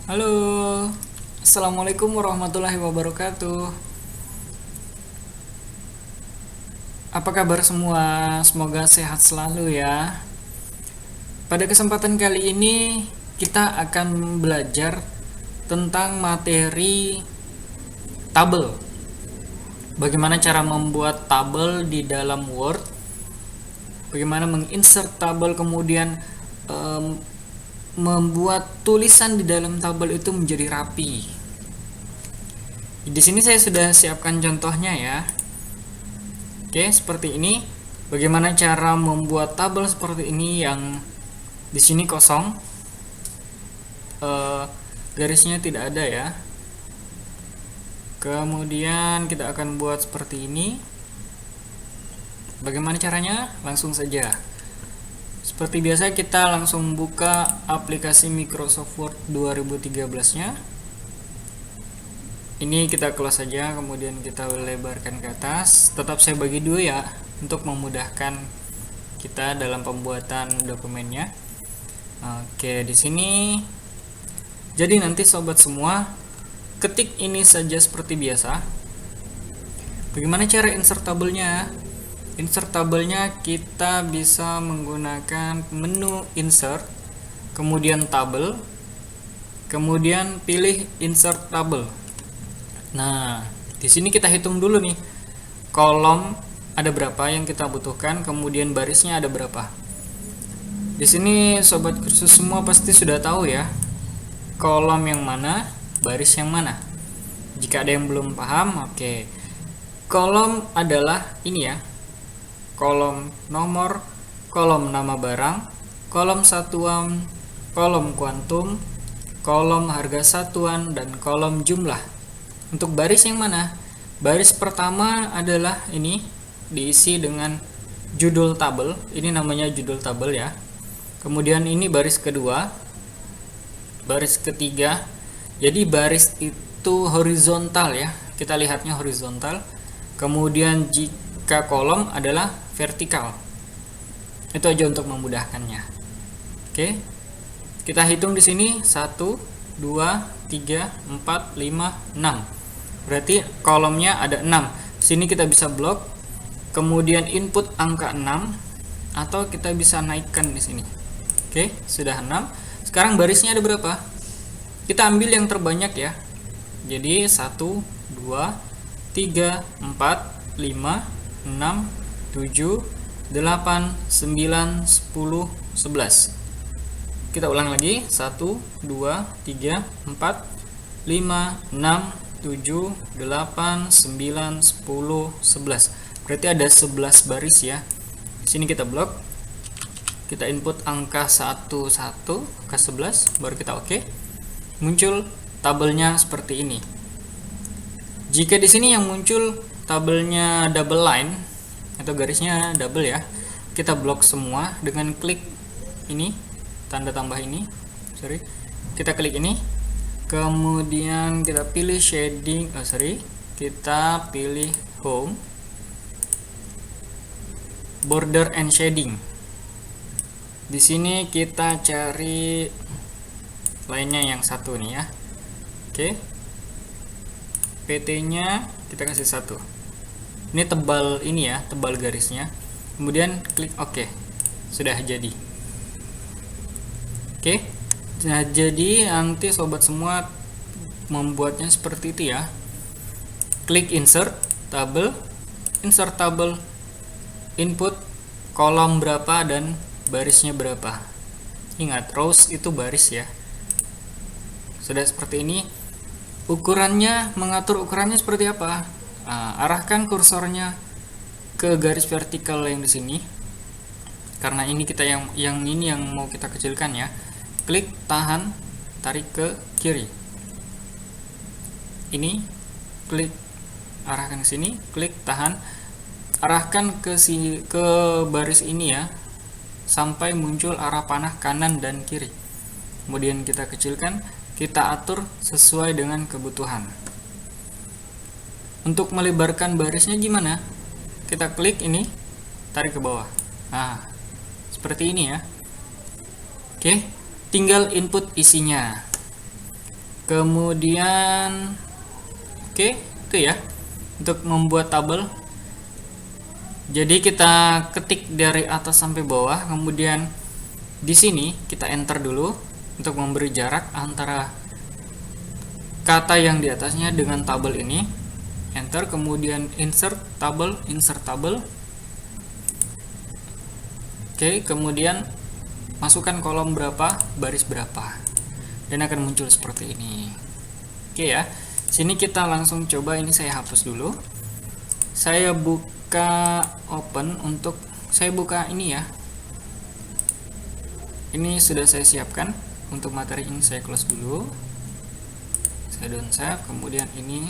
Halo, Assalamualaikum warahmatullahi wabarakatuh. Apa kabar semua? Semoga sehat selalu ya. Pada kesempatan kali ini kita akan belajar tentang materi tabel. Bagaimana cara membuat tabel di dalam Word, bagaimana menginsert tabel, kemudian membuat tulisan di dalam tabel itu menjadi rapi. Di sini saya sudah siapkan contohnya ya. Oke, seperti ini. Bagaimana cara membuat tabel seperti ini yang di sini kosong, garisnya tidak ada ya. Kemudian kita akan buat seperti ini. Bagaimana caranya? Langsung saja. Seperti biasa kita langsung buka aplikasi Microsoft Word 2013-nya. Ini kita close saja, kemudian kita lebarkan ke atas. Tetap saya bagi dua ya, untuk memudahkan kita dalam pembuatan dokumennya. Oke, di sini. Jadi nanti sobat semua, ketik ini saja seperti biasa. Bagaimana cara insert tabelnya? Insert tabelnya kita bisa menggunakan menu insert, kemudian tabel, kemudian pilih insert tabel. Nah, di sini kita hitung dulu nih. Kolom ada berapa yang kita butuhkan, kemudian barisnya ada berapa. Di sini sobat kursus semua pasti sudah tahu ya, kolom yang mana, baris yang mana. Jika ada yang belum paham, oke. Kolom adalah ini ya. Kolom nomor, kolom nama barang, kolom satuan, kolom kuantum, kolom harga satuan, dan kolom jumlah. Untuk baris yang mana? Baris pertama adalah ini, diisi dengan judul tabel. Ini namanya judul tabel ya. Kemudian ini baris kedua, baris ketiga. Jadi baris itu horizontal ya, kita lihatnya horizontal. Kemudian jika kolom adalah vertikal. Itu aja untuk memudahkannya. Oke, kita hitung di sini 1, 2, 3, 4, 5, 6. Berarti kolomnya ada 6. Di sini kita bisa blok, kemudian input angka 6, atau kita bisa naikkan di sini. Oke, sudah 6. Sekarang barisnya ada berapa? Kita ambil yang terbanyak ya. Jadi 1, 2, 3, 4, 5, 6, 7, 8, 9, 10, 11. Kita ulang lagi. 1, 2, 3, 4, 5, 6, 7, 8, 9, 10, 11. Berarti ada 11 baris ya. Di sini kita blok. Kita input angka 1, 1, angka 11, baru kita oke. Muncul tabelnya seperti ini. Jika di sini yang muncul tabelnya double line atau garisnya double ya, kita blok semua dengan klik ini, tanda tambah ini. Kita klik ini, kemudian kita pilih shading, kita pilih home, border and shading. Di sini kita cari lainnya yang satu nih ya. Oke. PT-nya kita kasih 1. Ini tebal ini ya, tebal garisnya. Kemudian klik OK. Sudah jadi. Oke. Nah, jadi nanti sobat semua membuatnya seperti itu ya. Klik insert tabel, input kolom berapa dan barisnya berapa. Ingat, rows itu baris ya. Sudah seperti ini. Ukurannya, mengatur ukurannya seperti apa? Arahkan kursornya ke garis vertikal yang di sini. Karena ini kita yang ini yang mau kita kecilkan ya. Klik tahan, tarik ke kiri. Ini klik arahkan ke sini, klik tahan, arahkan ke baris ini ya, sampai muncul arah panah kanan dan kiri. Kemudian kita kecilkan, kita atur sesuai dengan kebutuhan. Untuk melebarkan barisnya gimana? Kita klik ini, tarik ke bawah. Nah, seperti ini ya. Oke, tinggal input isinya. Kemudian oke, itu ya untuk membuat tabel. Jadi kita ketik dari atas sampai bawah, kemudian di sini kita enter dulu untuk memberi jarak antara kata yang di atasnya dengan tabel ini. Enter, kemudian insert tabel. Oke, kemudian masukkan kolom berapa, baris berapa, dan akan muncul seperti ini. Oke ya, sini kita langsung coba. Ini saya hapus dulu. Saya buka open untuk saya buka ini ya. Ini sudah saya siapkan untuk materi ini. Saya close dulu, saya down save, kemudian ini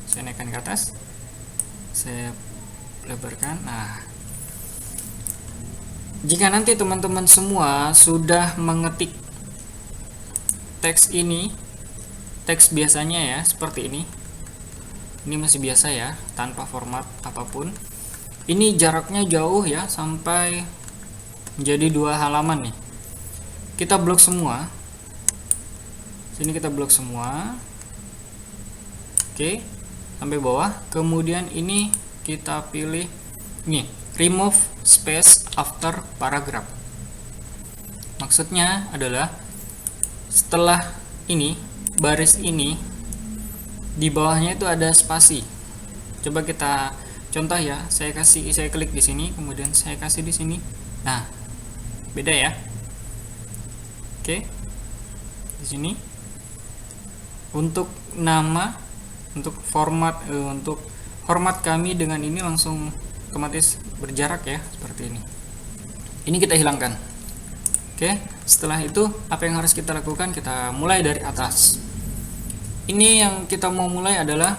saya naikkan ke atas, saya lebarkan. Nah, jika nanti teman-teman semua sudah mengetik teks ini, teks biasanya ya seperti ini masih biasa ya, tanpa format apapun. Ini jaraknya jauh ya, sampai menjadi 2 halaman nih. Kita blok semua. Sini kita blok semua. Oke, sampai bawah. Kemudian ini kita pilih nih, remove space after paragraph. Maksudnya adalah setelah ini, baris ini, di bawahnya itu ada spasi. Coba kita contoh ya. Saya klik di sini, kemudian saya kasih di sini. Nah, beda ya. Oke. Di sini untuk nama, untuk format kami dengan ini langsung otomatis berjarak ya, seperti ini. Ini kita hilangkan. Oke, setelah itu apa yang harus kita lakukan? Kita mulai dari atas. Ini yang kita mau mulai adalah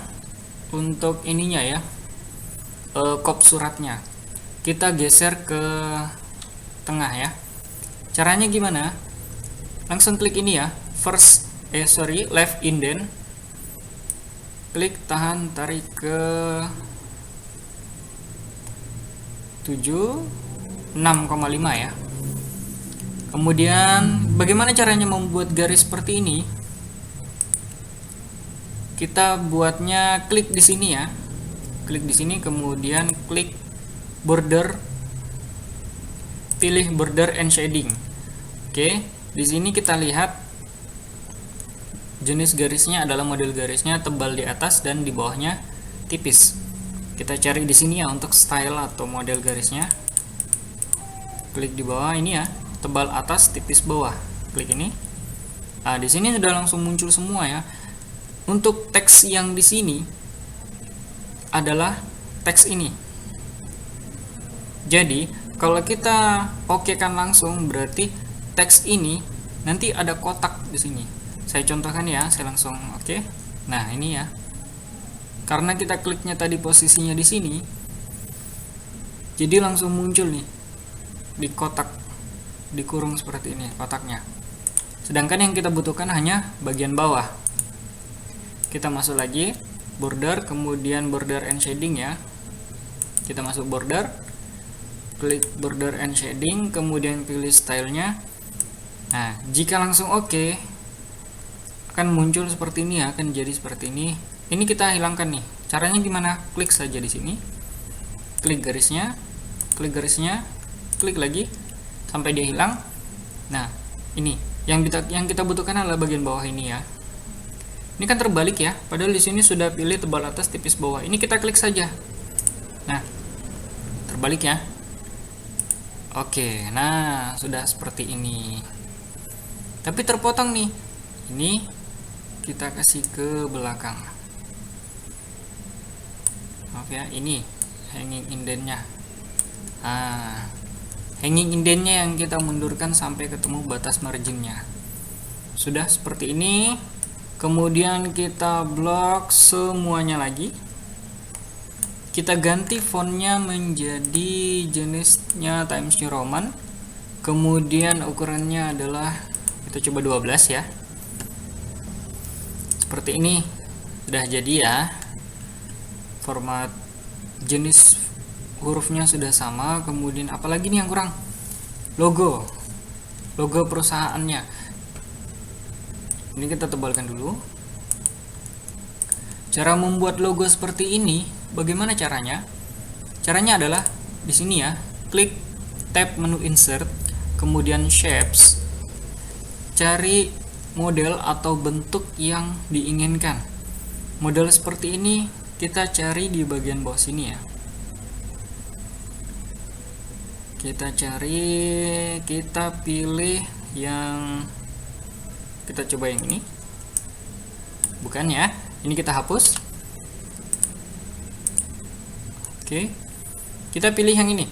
untuk ininya ya, kop suratnya. Kita geser ke tengah ya. Caranya gimana? Langsung klik ini ya, left indent. Klik, tahan, tarik ke 6,5 ya. Kemudian bagaimana caranya membuat garis seperti ini? Kita buatnya klik di sini ya. Klik di sini, kemudian klik border, pilih border and shading. Oke, di sini kita lihat jenis garisnya adalah model garisnya tebal di atas dan di bawahnya tipis. Kita cari di sini ya untuk style atau model garisnya. Klik di bawah ini ya, tebal atas, tipis bawah. Klik ini. Nah, di sini sudah langsung muncul semua ya. Untuk teks yang di sini adalah teks ini. Jadi, kalau kita okekan langsung, berarti teks ini nanti ada kotak di sini. Saya contohkan ya, saya langsung oke. Nah, ini ya. Karena kita kliknya tadi posisinya di sini, jadi langsung muncul nih di kotak, dikurung seperti ini kotaknya. Sedangkan yang kita butuhkan hanya bagian bawah. Kita masuk lagi border, kemudian border and shading ya. Kita masuk border, klik border and shading, kemudian pilih stylenya. Nah, jika langsung oke, akan muncul seperti ini ya, akan jadi seperti ini. Ini kita hilangkan nih. Caranya gimana? Klik saja di sini, klik garisnya, klik lagi sampai dia hilang. Nah, ini yang kita butuhkan adalah bagian bawah ini ya. Ini kan terbalik ya, padahal di sini sudah pilih tebal atas, tipis bawah. Ini kita klik saja. Nah, terbalik ya. Oke, nah sudah seperti ini. Tapi terpotong nih. Ini kita kasih ke belakang. Maaf ya, ini hanging indentnya. Nah, hanging indentnya yang kita mundurkan sampai ketemu batas marginnya. Sudah seperti ini. Kemudian kita blok semuanya lagi. Kita ganti fontnya menjadi jenisnya Times New Roman. Kemudian ukurannya adalah, kita coba 12 ya. Seperti ini. Sudah jadi ya. Format jenis hurufnya sudah sama. Kemudian apalagi nih yang kurang? Logo perusahaannya. Ini kita tebalkan dulu. Cara membuat logo seperti ini, bagaimana caranya? Caranya adalah di sini ya, klik tab menu insert, kemudian shapes, cari model atau bentuk yang diinginkan. Model seperti ini kita cari di bagian bawah sini ya. Kita cari, kita pilih yang, kita coba yang ini. Bukan ya, ini kita hapus. Oke, kita pilih yang ini,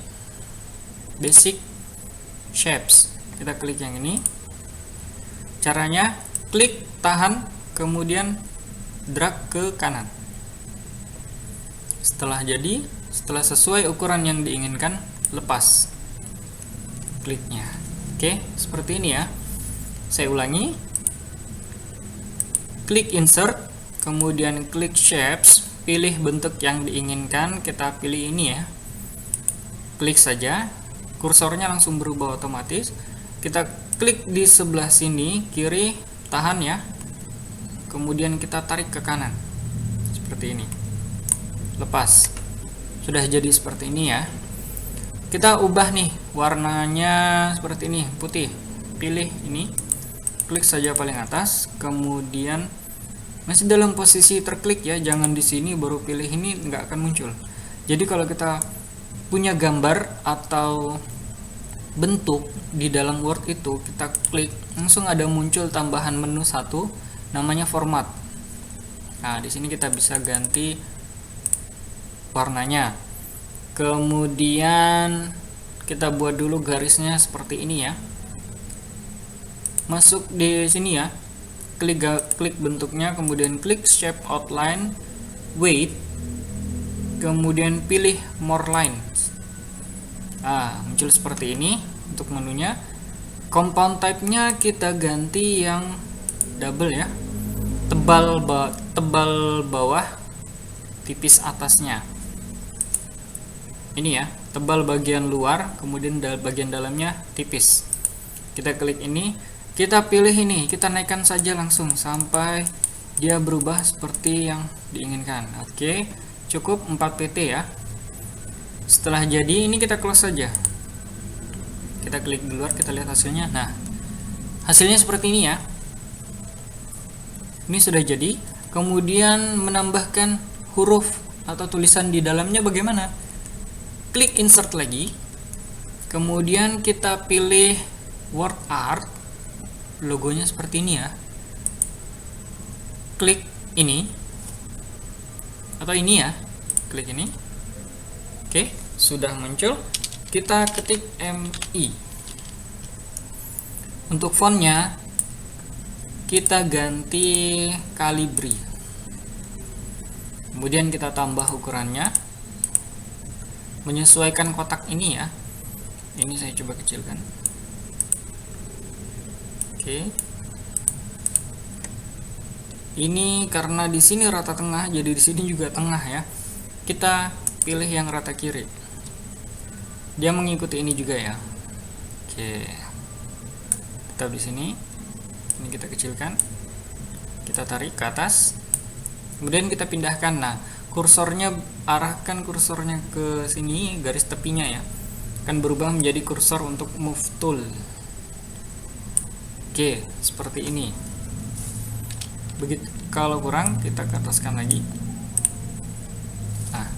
basic shapes. Kita klik yang ini. Caranya klik, tahan, kemudian drag ke kanan. Setelah jadi, setelah sesuai ukuran yang diinginkan, lepas kliknya. Oke, seperti ini ya. Saya ulangi. Klik insert, kemudian klik shapes, pilih bentuk yang diinginkan, kita pilih ini ya. Klik saja, kursornya langsung berubah otomatis. Kita klik di sebelah sini kiri, tahan ya. Kemudian kita tarik ke kanan. Seperti ini. Lepas. Sudah jadi seperti ini ya. Kita ubah nih warnanya seperti ini, putih. Pilih ini. Klik saja paling atas, kemudian masih dalam posisi terklik ya, jangan di sini baru pilih ini, nggak akan muncul. Jadi kalau kita punya gambar atau bentuk di dalam Word itu, kita klik langsung ada muncul tambahan menu satu namanya format. Nah, di sini kita bisa ganti warnanya. Kemudian kita buat dulu garisnya seperti ini ya. Masuk di sini ya. Klik bentuknya, kemudian klik shape outline, weight, kemudian pilih more lines. Muncul seperti ini untuk menunya. Compound type-nya kita ganti yang double ya. Tebal bawah, tipis atasnya. Ini ya, tebal bagian luar, kemudian bagian dalamnya tipis. Kita klik ini, kita pilih ini, kita naikkan saja langsung sampai dia berubah seperti yang diinginkan. Oke, cukup 4 pt ya. Setelah jadi, ini kita close saja. Kita klik di luar, kita lihat hasilnya. Nah, hasilnya seperti ini ya. Ini sudah jadi. Kemudian menambahkan huruf atau tulisan di dalamnya bagaimana? Klik insert lagi. Kemudian kita pilih word art. Logonya seperti ini ya. Klik ini. Atau ini ya. Klik ini. Oke, sudah muncul. Kita ketik MI. Untuk fontnya kita ganti Calibri. Kemudian kita tambah ukurannya. Menyesuaikan kotak ini ya. Ini saya coba kecilkan. Oke. Ini karena di sini rata tengah, jadi di sini juga tengah ya. Kita pilih yang rata kiri. Dia mengikuti ini juga ya. Oke. Tetap di sini. Ini kita kecilkan. Kita tarik ke atas. Kemudian kita pindahkan. Nah, kursornya, arahkan kursornya ke sini, garis tepinya ya. Akan berubah menjadi kursor untuk move tool. Oke, seperti ini. Begitu, kalau kurang kita ke ataskan lagi. Nah,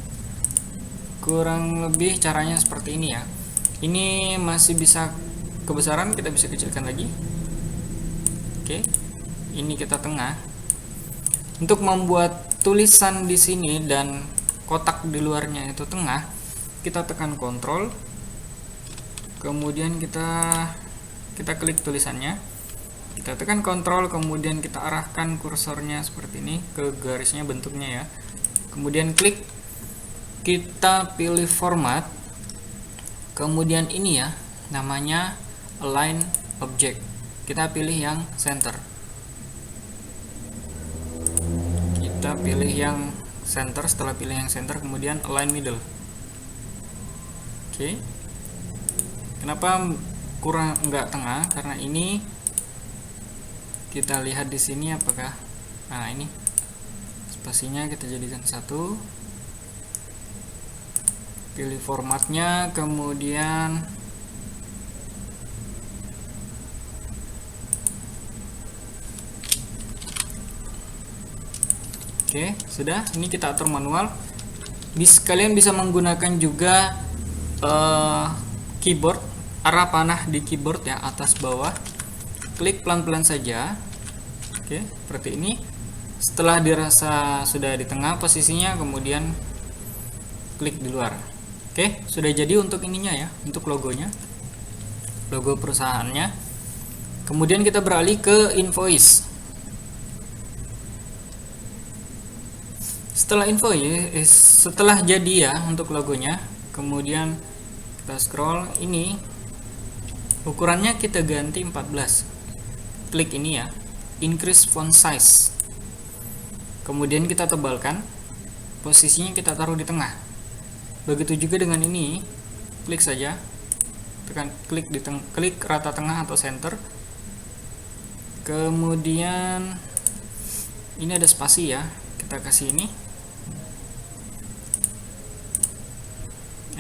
kurang lebih caranya seperti ini ya. Ini masih bisa kebesaran, kita bisa kecilkan lagi. Oke, ini kita tengah. Untuk membuat tulisan di sini dan kotak di luarnya itu tengah, kita tekan Ctrl, kemudian kita klik tulisannya. Kita tekan Ctrl, kemudian kita arahkan kursornya seperti ini ke garisnya, bentuknya ya. Kemudian klik, kita pilih format, kemudian ini ya, namanya align object. Kita pilih yang center. Kita pilih yang center. Setelah pilih yang center, kemudian align middle. Oke. Kenapa kurang enggak tengah? Karena ini Kita lihat di sini apakah, nah ini spasinya kita jadikan 1, pilih formatnya, kemudian oke, sudah. Ini kita atur manual. Kalian bisa menggunakan juga keyboard, arah panah di keyboard ya, atas bawah. Klik pelan-pelan saja. Oke, seperti ini. Setelah dirasa sudah di tengah posisinya, kemudian klik di luar. Oke, sudah jadi untuk ininya ya, untuk logonya, logo perusahaannya. Kemudian kita beralih ke invoice. Setelah jadi ya untuk logonya, kemudian kita scroll, ini ukurannya kita ganti 14. Klik ini ya, increase font size. Kemudian kita tebalkan, posisinya kita taruh di tengah. Begitu juga dengan ini, klik saja, tekan klik klik rata tengah atau center. Kemudian ini ada spasi ya, kita kasih ini.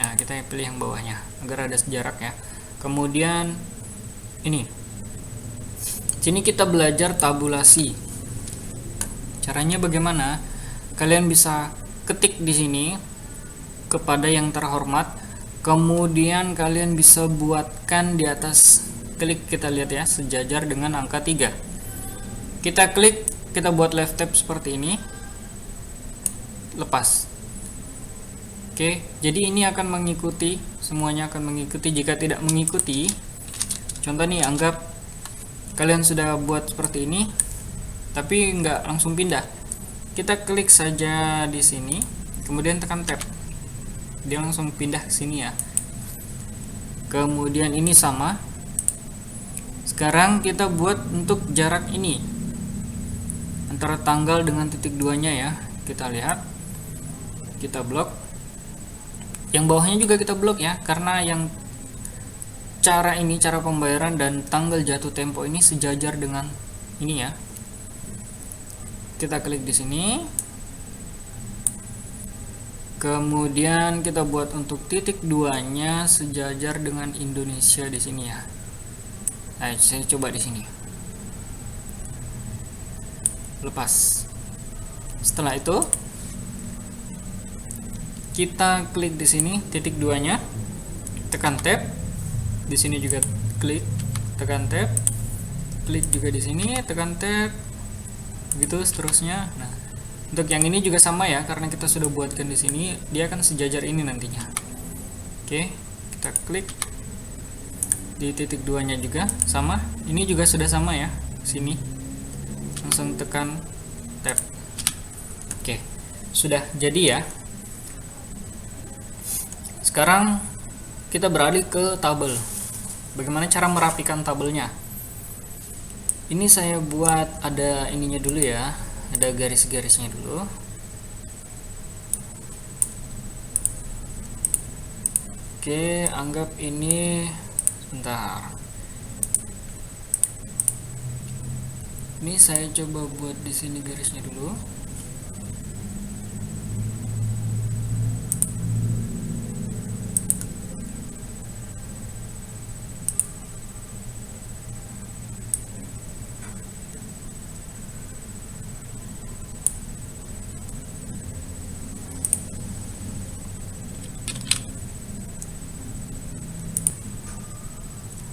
Nah, kita pilih yang bawahnya agar ada jarak ya. Kemudian ini, sini kita belajar tabulasi. Caranya bagaimana? Kalian bisa ketik di sini kepada yang terhormat, kemudian kalian bisa buatkan di atas, klik, kita lihat ya, sejajar dengan angka 3. Kita klik, kita buat left tab seperti ini, lepas. Oke, jadi ini akan mengikuti, semuanya akan mengikuti. Jika tidak mengikuti, contoh nih, anggap kalian sudah buat seperti ini tapi nggak langsung pindah, kita klik saja di sini, kemudian tekan tab, dia langsung pindah ke sini ya. Kemudian ini sama. Sekarang kita buat untuk jarak ini antara tanggal dengan titik 2-nya ya. Kita lihat, kita blok. Yang bawahnya juga kita blok ya, karena yang cara ini, cara pembayaran dan tanggal jatuh tempo ini sejajar dengan ini ya. Kita klik di sini. Kemudian kita buat untuk titik 2-nya sejajar dengan Indonesia di sini ya. Nah, saya coba di sini. Lepas. Setelah itu kita klik di sini titik 2-nya, tekan tab. Di sini juga klik, tekan tab. Klik juga di sini, tekan tab. Begitu seterusnya. Nah, untuk yang ini juga sama ya, karena kita sudah buatkan di sini, dia akan sejajar ini nantinya. Oke, kita klik di titik 2-nya juga sama. Ini juga sudah sama ya. Sini langsung tekan tab. Oke, sudah jadi ya. Sekarang kita beralih ke tabel. Bagaimana cara merapikan tabelnya? Ini saya buat ada ininya dulu ya, ada garis-garisnya dulu. Oke, anggap ini, sebentar. Ini saya coba buat di sini garisnya dulu.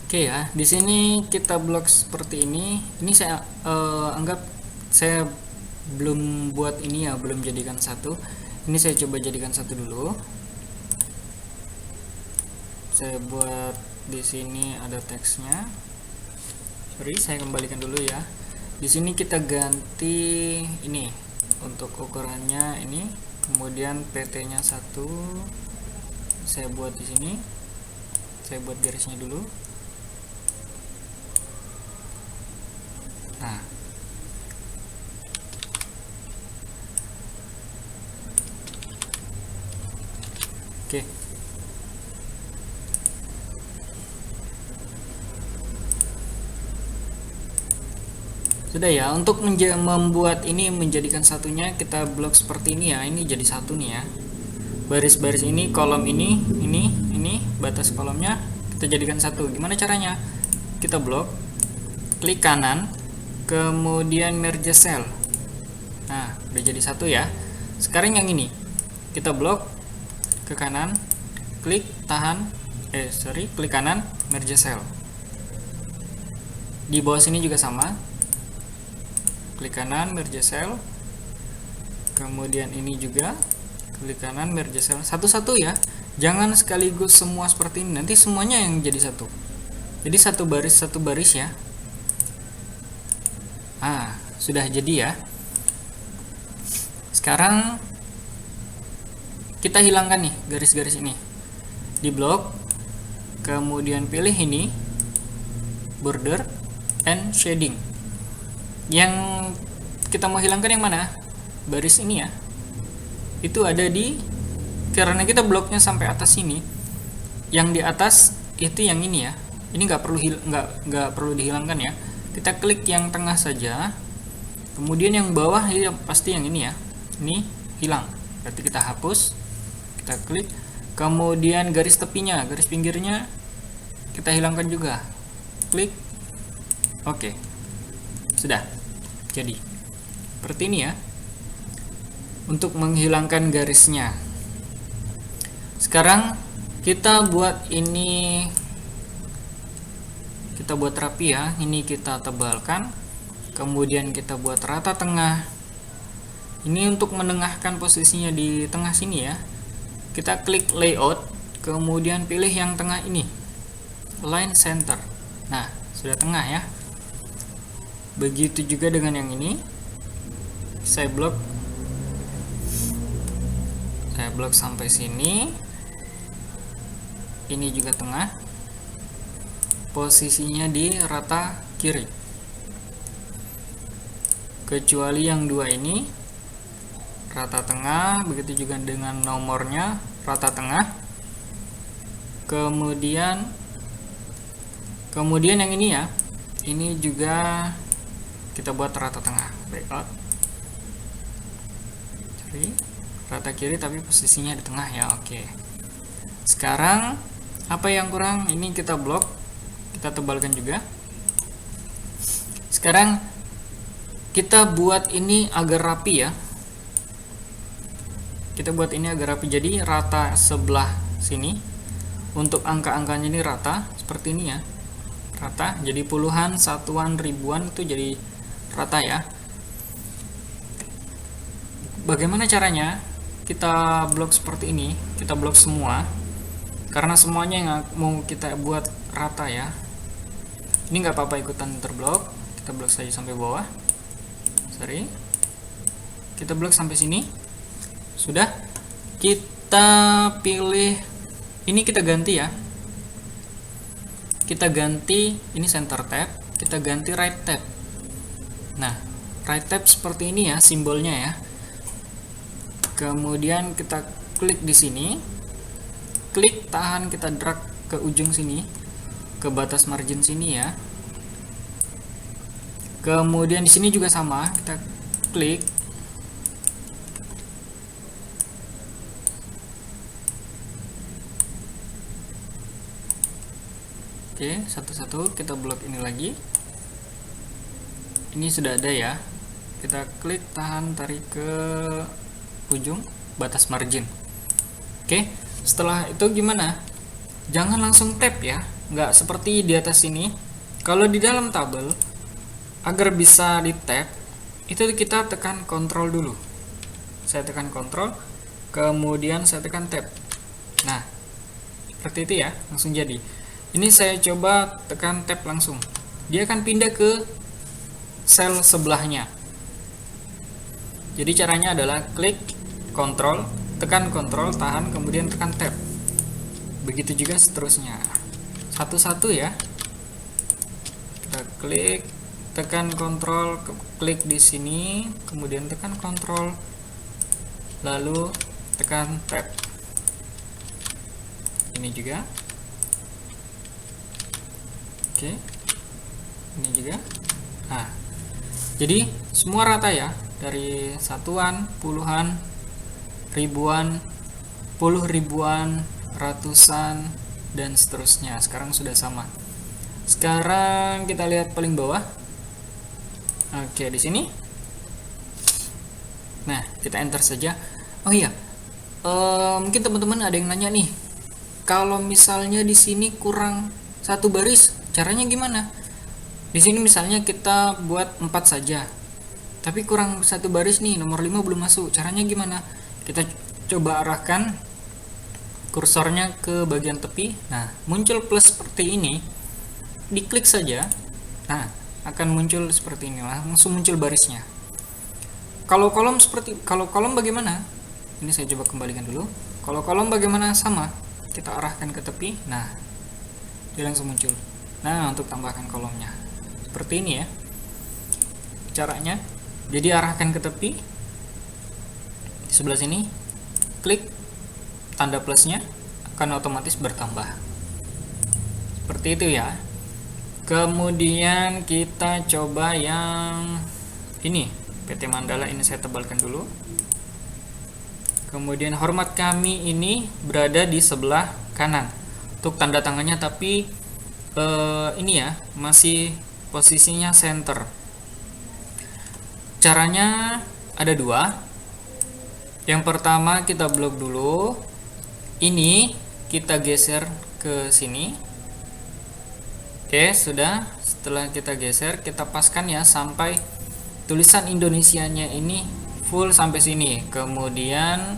Oke ya, di sini kita blok seperti ini. Ini saya anggap saya belum buat ini ya, belum jadikan satu. Ini saya coba jadikan satu dulu. Saya buat di sini ada teksnya. Sorry, saya kembalikan dulu ya. Di sini kita ganti ini untuk ukurannya ini, kemudian PT-nya 1. Saya buat di sini. Saya buat garisnya dulu. Nah, oke. Sudah ya, untuk membuat ini menjadikan satunya, kita blok seperti ini ya. Ini jadi satu nih ya. Baris-baris ini, kolom ini, batas kolomnya kita jadikan satu. Gimana caranya? Kita blok, klik kanan, kemudian merge cell. Nah, udah jadi satu ya. Sekarang yang ini, kita blok ke kanan, klik klik kanan, merge cell. Di bawah sini juga sama. Klik kanan, merge cell. Kemudian ini juga klik kanan, merge cell. Satu-satu ya. Jangan sekaligus semua seperti ini. Nanti semuanya yang jadi satu. Jadi satu baris ya. Sudah jadi ya. Sekarang kita hilangkan nih garis-garis ini. Di blok, kemudian pilih ini, border and shading. Yang kita mau hilangkan yang mana? Baris ini ya. Itu ada karena kita bloknya sampai atas sini. Yang di atas itu yang ini ya. Ini nggak perlu dihilangkan ya. Kita klik yang tengah saja. Kemudian yang bawah ya pasti yang ini ya. Ini hilang. Berarti kita hapus. Kita klik. Kemudian garis tepinya, garis pinggirnya kita hilangkan juga. Klik. Oke. Sudah. Jadi seperti ini ya. Untuk menghilangkan garisnya. Sekarang kita buat ini, kita buat rapi ya. Ini kita tebalkan, kemudian kita buat rata tengah. Ini untuk menengahkan posisinya di tengah sini ya. Kita klik layout, kemudian pilih yang tengah ini, line center. Nah, sudah tengah ya. Begitu juga dengan yang ini. Saya blok sampai sini. Ini juga tengah. Posisinya di rata kiri. Kecuali yang dua ini rata tengah, begitu juga dengan nomornya rata tengah. Kemudian yang ini ya. Ini juga kita buat rata tengah. Layout. Cari rata kiri tapi posisinya di tengah ya. Oke. Sekarang apa yang kurang? Ini kita blok, kita tebalkan juga. Sekarang kita buat ini agar rapi ya. Kita buat ini agar rapi, jadi rata sebelah sini. Untuk angka-angkanya ini rata seperti ini ya. Rata, jadi puluhan, satuan, ribuan itu jadi rata ya. Bagaimana caranya? Kita blok seperti ini, kita blok semua. Karena semuanya yang mau kita buat rata ya. Ini nggak apa-apa ikutan terblok. Kita blok saja sampai bawah. Sorry. Kita blok sampai sini. Sudah. Kita pilih. Ini kita ganti ya. Kita ganti. Ini center tab. Kita ganti right tab. Nah, right tab seperti ini ya simbolnya ya. Kemudian kita klik di sini. Klik, tahan, kita drag ke ujung sini, ke batas margin sini ya. Kemudian di sini juga sama, kita klik. Oke, satu-satu kita blok ini lagi. Ini sudah ada ya. Kita klik, tahan, tarik ke ujung batas margin. Oke, setelah itu gimana? Jangan langsung tap ya, nggak seperti di atas ini. Kalau di dalam tabel, agar bisa di tap, itu kita tekan kontrol dulu. Saya tekan kontrol, kemudian saya tekan tab. Nah, seperti itu ya, langsung jadi. Ini saya coba tekan tab langsung. Dia akan pindah ke sel sebelahnya. Jadi caranya adalah klik kontrol, tekan kontrol, tahan, kemudian tekan tab. Begitu juga seterusnya. Satu-satu ya. Kita klik, tekan kontrol, klik di sini, kemudian tekan kontrol, lalu tekan tab. Ini juga. Oke. Ini juga. Nah, Jadi semua rata ya, dari satuan, puluhan, ribuan, puluh ribuan, ratusan, dan seterusnya. Sekarang sudah sama. Sekarang kita lihat paling bawah. Oke, di sini. Nah, kita enter saja. Oh iya, mungkin teman-teman ada yang nanya nih, kalau misalnya di sini kurang satu baris, caranya gimana? Di sini misalnya kita buat 4 saja, tapi kurang satu baris nih, nomor 5 belum masuk. Caranya gimana? Kita coba arahkan kursornya ke bagian tepi. Nah, muncul plus seperti ini, diklik saja. Nah, akan muncul seperti ini, langsung muncul barisnya. Kalau kolom bagaimana? Ini saya coba kembalikan dulu. Kalau kolom bagaimana? Sama, kita arahkan ke tepi. Nah, dia langsung muncul. Nah, untuk tambahkan kolomnya seperti ini ya caranya. Jadi arahkan ke tepi di sebelah sini, klik tanda plusnya, akan otomatis bertambah seperti itu ya. Kemudian kita coba yang ini, PT Mandala. Ini saya tebalkan dulu. Kemudian hormat kami ini berada di sebelah kanan untuk tanda tangannya, tapi ini ya masih posisinya center. Caranya ada dua. Yang pertama kita blok dulu, ini kita geser ke sini. Oke, sudah. Setelah kita geser, kita paskan ya sampai tulisan Indonesianya ini full sampai sini. Kemudian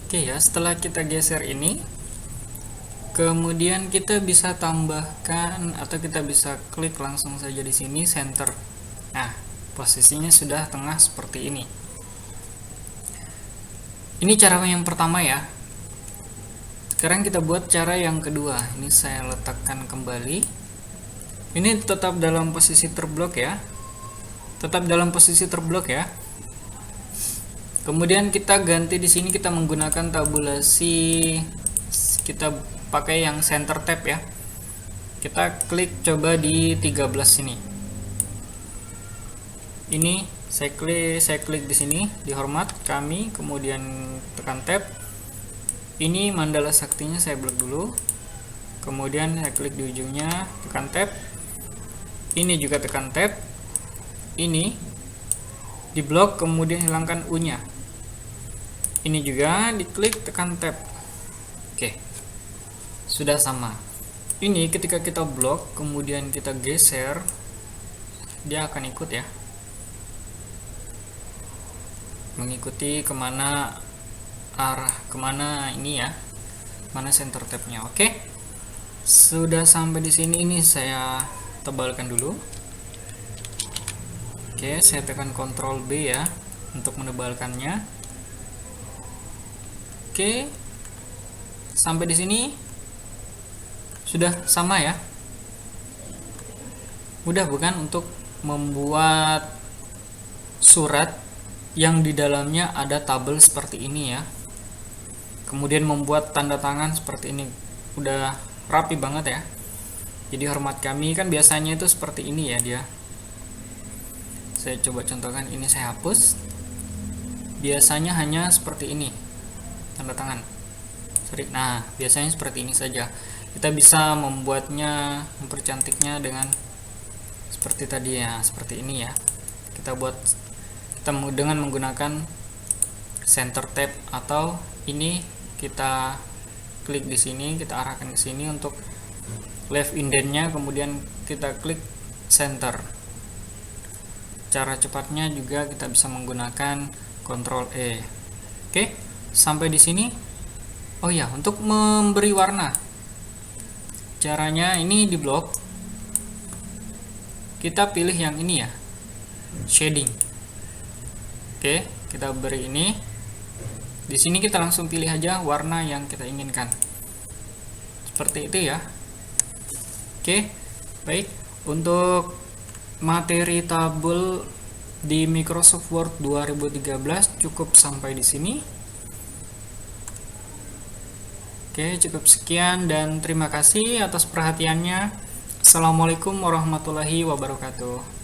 oke ya, setelah kita geser ini, kemudian kita bisa tambahkan atau kita bisa klik langsung saja di sini center. Nah, posisinya sudah tengah seperti ini. Ini cara yang pertama ya. Sekarang kita buat cara yang kedua. Ini saya letakkan kembali. Ini tetap dalam posisi terblok ya. Tetap dalam posisi terblok ya. Kemudian kita ganti di sini, kita menggunakan tabulasi, kita pakai yang center tab ya. Kita klik coba di 13 sini. Ini saya klik di sini di hormat kami, kemudian tekan tab. Ini mandala saktinya saya blok dulu. Kemudian saya klik di ujungnya, tekan tab. Ini juga tekan tab. Ini di blok, kemudian hilangkan U-nya. Ini juga diklik, tekan tab. Oke. Sudah sama. Ini ketika kita blok kemudian kita geser, dia akan ikut ya, mengikuti kemana arah, kemana ini ya, mana center tabnya. Oke, sudah sampai di sini. Ini saya tebalkan dulu. Oke, saya tekan Ctrl B ya untuk menebalkannya. Oke, sampai di sini sudah sama ya. Mudah bukan untuk membuat surat yang di dalamnya ada tabel seperti ini ya. Kemudian membuat tanda tangan seperti ini. Udah rapi banget ya. Jadi hormat kami kan biasanya itu seperti ini ya dia. Saya coba contohkan, ini saya hapus. Biasanya hanya seperti ini tanda tangan. Nah, biasanya seperti ini saja. Kita bisa membuatnya, mempercantiknya dengan seperti tadi ya, seperti ini ya. Kita dengan menggunakan center tab, atau ini kita klik di sini, kita arahkan ke sini untuk left indentnya, kemudian kita klik center. Cara cepatnya juga kita bisa menggunakan Ctrl E. Oke, sampai di sini. Oh ya, untuk memberi warna, caranya ini di blok, kita pilih yang ini ya, shading. Oke, kita beri ini. Di sini kita langsung pilih aja warna yang kita inginkan. Seperti itu ya. Oke, baik. Untuk materi tabel di Microsoft Word 2013 cukup sampai di sini. Oke, cukup sekian dan terima kasih atas perhatiannya. Assalamualaikum warahmatullahi wabarakatuh.